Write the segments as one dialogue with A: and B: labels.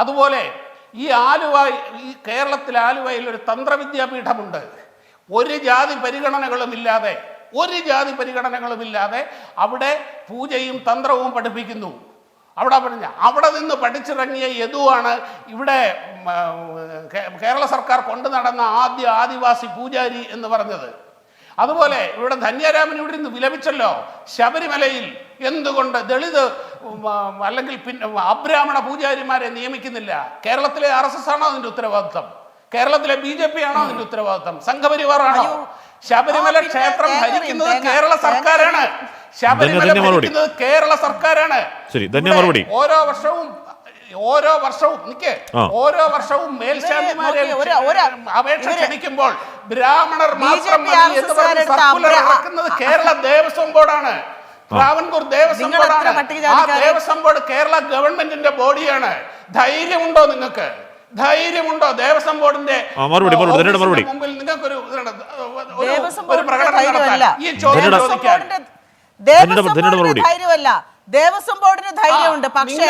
A: അതുപോലെ ഈ ആലുവ, ഈ കേരളത്തിലെ ആലുവയിൽ ഒരു തന്ത്രവിദ്യാപീഠമുണ്ട്. ഒരു ജാതി പരിഗണനകളുമില്ലാതെ അവിടെ പൂജയും തന്ത്രവും പഠിപ്പിക്കുന്നു. അവിടെ നിന്ന് പഠിച്ചിറങ്ങിയ യദുവാണ് ഇവിടെ കേരള സർക്കാർ കൊണ്ടു നടന്ന ആദ്യ ആദിവാസി പൂജാരി എന്ന് പറഞ്ഞത്. അതുപോലെ ഇവിടെ ധന്യരാമൻ ഇവിടെ നിന്ന് വിലപിച്ചല്ലോ, ശബരിമലയിൽ എന്തുകൊണ്ട് ദളിത് അല്ലെങ്കിൽ അബ്രാഹ്മണ പൂജാരിമാരെ നിയമിക്കുന്നില്ല? കേരളത്തിലെ RSS ആണോ അതിന്റെ ഉത്തരവാദിത്വം? കേരളത്തിലെ BJP ആണോ അതിന്റെ ഉത്തരവാദിത്വം? സംഘപരിവാറാണോ? ശബരിമല ക്ഷേത്രം ഭരിക്കുന്നത് കേരള സർക്കാരാണ്. ശബരിമല ഭരിക്കുന്നത് കേരള സർക്കാരാണ്. ഓരോ വർഷവും മേൽശാന്തിമാരെ അപേക്ഷ ക്ഷണിക്കുമ്പോൾ ബ്രാഹ്മണർ മാത്രം ഇറക്കുന്നത് കേരള ദേവസ്വം ബോർഡാണ്, ട്രാവൻകൂർ ദേവസ്വം ബോർഡാണ്. ആ ദേവസ്വം ബോർഡ് കേരള ഗവൺമെന്റിന്റെ ബോഡിയാണ്. ധൈര്യമുണ്ടോ നിങ്ങൾക്ക്? ധൈര്യമുണ്ടോ ദേവസ്വം ബോർഡിന്റെ മുമ്പിൽ നിങ്ങൾക്കൊരു പ്രകടനം നടത്താൻ? ഈ ചോദ്യം ചോദിക്കാൻ
B: ദേവസ്വം ബോർഡിന് ധൈര്യമുണ്ട്. പക്ഷേ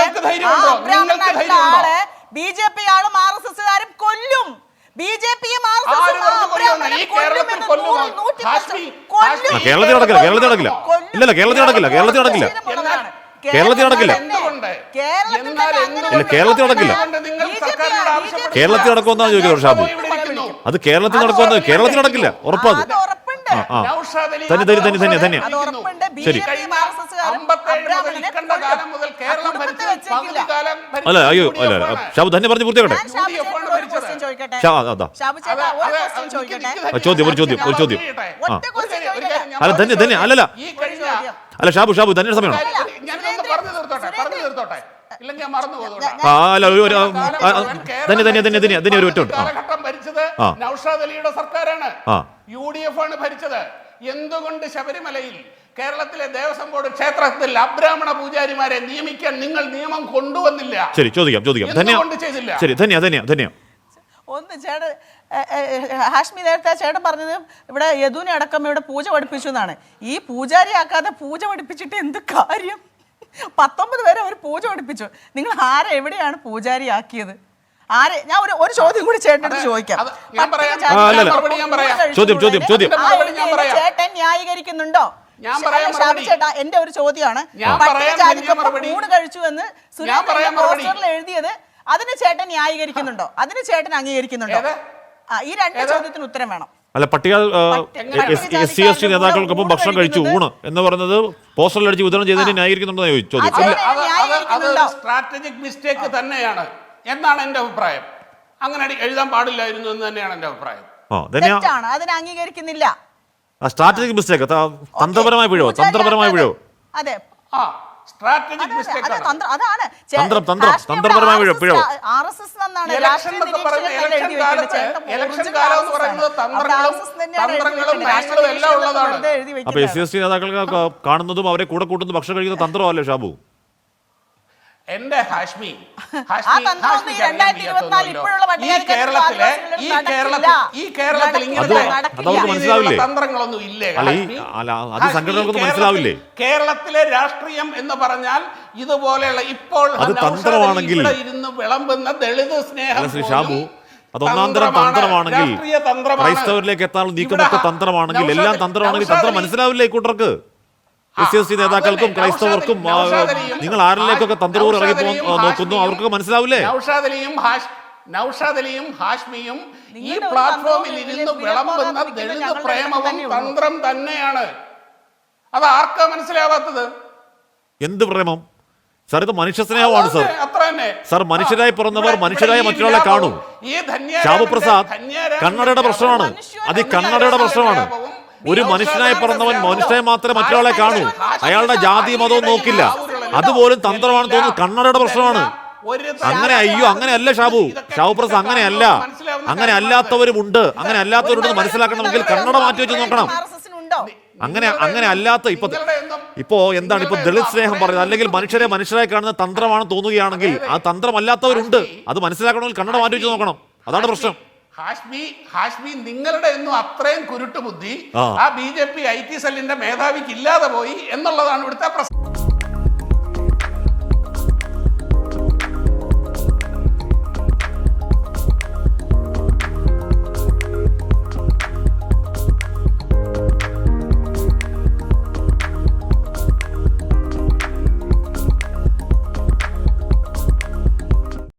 B: ആളെ BJP ആളും RSSകാരും കൊല്ലും. BJPയും
C: കേരളത്തിൽ നടക്കുമെന്നാണ് ചോദിക്കുന്നത് ഷാബു. അത് കേരളത്തിൽ നടക്കുമെന്ന് കേരളത്തിൽ നടക്കില്ല, ഉറപ്പാണ്. ശരി, അല്ല അയ്യോ അല്ല ഷാബു തന്നെ പറഞ്ഞ് പൂർത്തിയാക്കട്ടെ. ചോദ്യം അല്ല ധന്യ അല്ലല്ല അല്ല ഷാബു ധന്യ സമയമാണ്. ഒരു ഒറ്റ
A: നൗഷാദ് അലിയുടെ സർക്കാരാണ്, UDF ആണ് ഭരിച്ചത്. എന്തുകൊണ്ട് ശബരിമലയിൽ കേരളത്തിലെ ദേവസ്വം ബോർഡ് ക്ഷേത്രത്തിൽ അബ്രാഹ്മണ പൂജാരിമാരെ നിയമിക്കാൻ നിങ്ങൾ നിയമം കൊണ്ടുവന്നില്ല?
C: ശരി, ചോദിക്കാം. ശരി, ധന്യ
B: ഒന്ന് ചേട്ടൻ ഹാഷ്മി നേരത്തെ ചേട്ടൻ പറഞ്ഞത് ഇവിടെ യദുവിനെ അടക്കം ഇവിടെ പൂജ പഠിപ്പിച്ചു എന്നാണ്. ഈ പൂജാരിയാക്കാതെ പൂജ പഠിപ്പിച്ചിട്ട് എന്ത് കാര്യം? 19 പേരെ അവർ പൂജ പഠിപ്പിച്ചു. നിങ്ങൾ എവിടെയാണ് പൂജാരിയാക്കിയത്? ഞാൻ ഒരു ചോദ്യം കൂടി ചേട്ടൻ ചോദിക്കാം. ചേട്ടൻ ന്യായീകരിക്കുന്നുണ്ടോ? ചേട്ടാ, എന്റെ ഒരു ചോദ്യമാണ്. ഊണ് കഴിച്ചു എന്ന് സുരേന്ദ്രൻ പോസ്റ്ററിൽ എഴുതിയത്, അതിന് ചേട്ടൻ ന്യായീകരിക്കുന്നുണ്ടോ? അതിന് ചേട്ടൻ അംഗീകരിക്കുന്നുണ്ടോ? ഈ രണ്ട് ചോദ്യത്തിന് ഉത്തരം വേണം.
C: അല്ല, പട്ടികാൽ SC ST നേതാക്കൾക്കൊപ്പം ഭക്ഷണം കഴിച്ചു ഊണ് എന്ന് പറയുന്നത് പോസ്റ്ററിൽ അടിച്ച് വിതരണം ചെയ്തതിന് ന്യായീകരിക്കുന്നുണ്ടോ ചോദിച്ചു.
A: സ്ട്രാറ്റജിക് മിസ്റ്റേക്ക് തന്നെയാണ് എന്നാണ് എന്റെ അഭിപ്രായം. അങ്ങനെ എഴുതാൻ പാടില്ലായിരുന്നു എന്ന് തന്നെയാണ് എന്റെ അഭിപ്രായം.
B: അതിനെ അംഗീകരിക്കുന്നില്ല.
C: സ്ട്രാറ്റജിക് മിസ്റ്റേക്ക്, തന്ത്രപരമായ പിഴവോ?
B: അതെ,
A: സ്ട്രാറ്റജിക് മിസ്റ്റേക്ക് ആണ്.
B: അതാണ്
C: തന്ത്രപരമായ പിഴവോ?
A: ഇലക്ഷൻ കാലം എന്ന് പറയുന്നത് തന്ത്രങ്ങളും എല്ലാം ഉള്ളതാണ്.
C: അപ്പൊ SC ST നേതാക്കൾക്ക് കാണുന്നതും അവരെ കൂടെ കൂട്ടുന്ന ഭക്ഷണം കഴിക്കുന്ന തന്ത്രമല്ലേ ഷാബു?
A: എന്റെ ഹാഷ്മി തന്ത്രങ്ങളൊന്നും ഇല്ലേ? കേരളത്തിലെ രാഷ്ട്രീയം എന്ന് പറഞ്ഞാൽ ഇതുപോലെയുള്ള ഇപ്പോൾ ഇരുന്ന് വിളമ്പുന്ന ദളിത് സ്നേഹം
C: ഷാബു, അത് ഒന്നാന്തരം തന്ത്രമാണെങ്കിൽ, ക്രൈസ്തവരിലേക്ക് എത്താനുള്ള നീക്കമൊക്കെ തന്ത്രമാണെങ്കിൽ, എല്ലാം തന്ത്രമാണെങ്കിൽ തന്ത്രം മനസ്സിലാവില്ലേ കൂട്ടർക്ക്? SC ST നേതാക്കൾക്കും ക്രൈസ്തവർക്കും നിങ്ങൾ ആരിലേക്കൊക്കെ തന്ത്രപൂർ ഇറങ്ങി നോക്കുന്നു, അവർക്കൊക്കെ മനസ്സിലാവില്ലേ?
A: നൗഷാദ് അലിയും ഹാഷ്മിയും ഈ പ്ലാറ്റ്ഫോമിൽ ഇരുന്ന് വിളമ്പുന്ന ദളിത് പ്രേമവും തന്ത്രം തന്നെയാണ്. അത് ആർക്കാ മനസ്സിലാവാത്തത്?
C: എന്ത് പ്രേമം സാർ? ഇത് മനുഷ്യ സ്നേഹമാണ് സാർ. സാർ, മനുഷ്യരായി പിറന്നവർ മനുഷ്യരായ മറ്റൊരാളെ കാണൂ. ഷാബു പ്രസാദ്, കണ്ണടയുടെ പ്രശ്നമാണ് അത്. കണ്ണടയുടെ പ്രശ്നമാണ്. ഒരു മനുഷ്യനായി പിറന്നവൻ മനുഷ്യനെ മാത്രമേ മറ്റൊരാളെ കാണൂ. അയാളുടെ ജാതി മതവും നോക്കില്ല. അതുപോലും തന്ത്രമാണെന്ന് തോന്നുന്നു. കണ്ണടയുടെ പ്രശ്നമാണ്. അങ്ങനെയല്ല ഷാബു പ്രസാദ്, അങ്ങനെയല്ല. അങ്ങനെ അല്ലാത്തവരുമുണ്ട്. അങ്ങനെ അല്ലാത്തവരുണ്ടെന്ന് മനസ്സിലാക്കണമെങ്കിൽ കണ്ണട മാറ്റി വെച്ച് നോക്കണം. അങ്ങനെ അല്ലാത്ത ഇപ്പോ എന്താണ് ഇപ്പൊ ദളിത് സ്നേഹം പറയുന്നത്, അല്ലെങ്കിൽ മനുഷ്യരെ മനുഷ്യരായി കാണുന്ന തന്ത്രമാണെന്ന് തോന്നുകയാണെങ്കിൽ ആ തന്ത്രമല്ലാത്തവരുണ്ട്. അത് മനസ്സിലാക്കണമെങ്കിൽ കണ്ണട മാറ്റി വെച്ച് നോക്കണം. അതാണ് പ്രശ്നം.
A: ഹാഷ്മി, നിങ്ങളുടെ ഒന്നും അത്രയും കുരുട്ടുബുദ്ധി ആ BJP IT സെല്ലിന്റെ മേധാവിക്ക് ഇല്ലാതെ പോയി എന്നുള്ളതാണ് ഇവിടുത്തെ പ്രശ്നം.